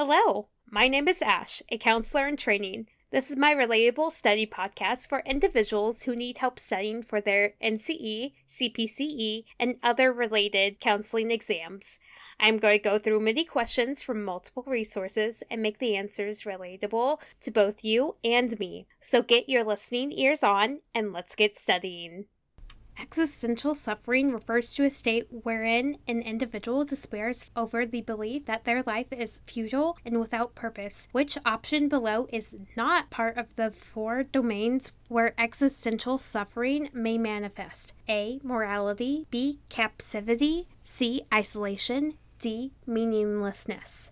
Hello, my name is Ash, a counselor in training. This is my Relatable study podcast for individuals who need help studying for their NCE, CPCE, and other related counseling exams. I'm going to go through many questions from multiple resources and make the answers relatable to both you and me. So get your listening ears on and let's get studying. Existential suffering refers to a state wherein an individual despairs over the belief that their life is futile and without purpose. Which option below is not part of the four domains where existential suffering may manifest? A. Morality. B. Captivity. C. Isolation. D. Meaninglessness.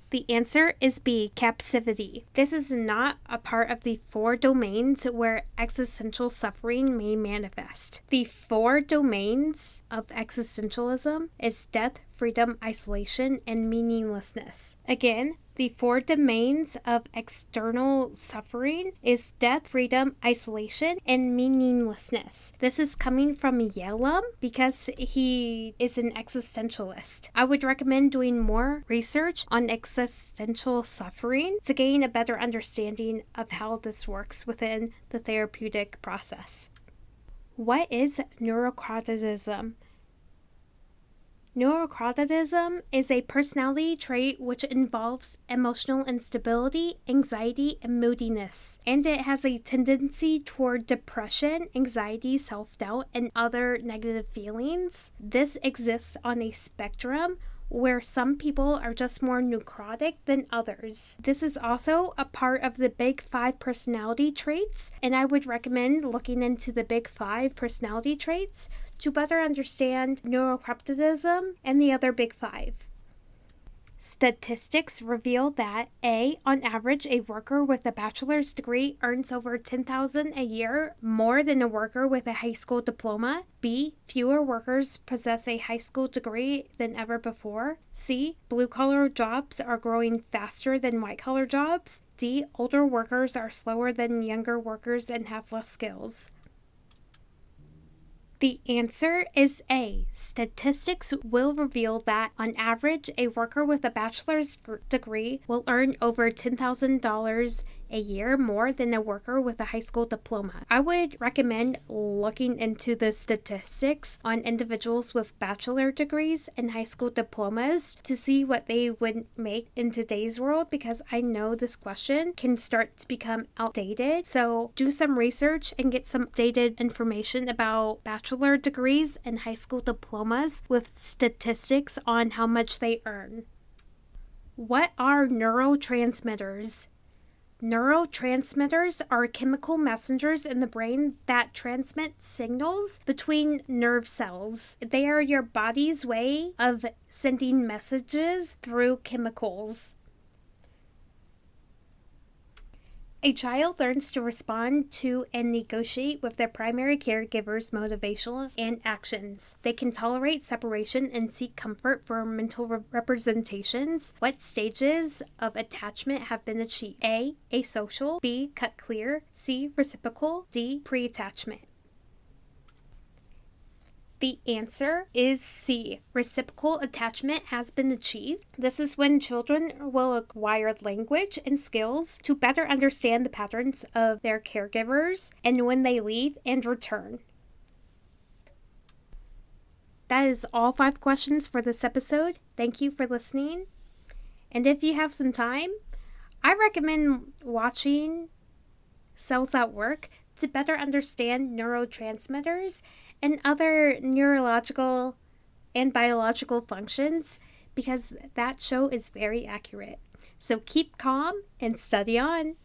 The answer is B, captivity. This is not a part of the four domains where existential suffering may manifest. The four domains of existentialism is death, freedom, isolation, and meaninglessness. Again, the four domains of external suffering is death, freedom, isolation, and meaninglessness. This is coming from Yalom because he is an existentialist. I would recommend doing more research on existential suffering to gain a better understanding of how this works within the therapeutic process. What is neuroticism? Neuroticism is a personality trait which involves emotional instability, anxiety, and moodiness, and it has a tendency toward depression, anxiety, self-doubt, and other negative feelings. This exists on a spectrum where some people are just more neurotic than others. This is also a part of the Big Five personality traits, and I would recommend looking into the Big Five personality traits to better understand neuroticism and the other Big Five. Statistics reveal that A, on average, a worker with a bachelor's degree earns over $10,000 a year more than a worker with a high school diploma. B, fewer workers possess a high school degree than ever before. C, blue-collar jobs are growing faster than white-collar jobs. D, older workers are slower than younger workers and have less skills. The answer is A. Statistics will reveal that, on average, a worker with a bachelor's degree will earn over $10,000 a year more than a worker with a high school diploma. I would recommend looking into the statistics on individuals with bachelor degrees and high school diplomas to see what they would make in today's world, because I know this question can start to become outdated. So do some research and get some dated information about bachelor degrees and high school diplomas with statistics on how much they earn. What are neurotransmitters? Neurotransmitters are chemical messengers in the brain that transmit signals between nerve cells. They are your body's way of sending messages through chemicals. A child learns to respond to and negotiate with their primary caregiver's motivational and actions. They can tolerate separation and seek comfort for mental representations. What stages of attachment have been achieved? A. Asocial. B. Cut clear. C. Reciprocal. D. Pre-attachment. The answer is C. Reciprocal attachment has been achieved. This is when children will acquire language and skills to better understand the patterns of their caregivers and when they leave and return. That is all 5 questions for this episode. Thank you for listening. And if you have some time, I recommend watching Cells at Work to better understand neurotransmitters and other neurological and biological functions, because that show is very accurate. So keep calm and study on.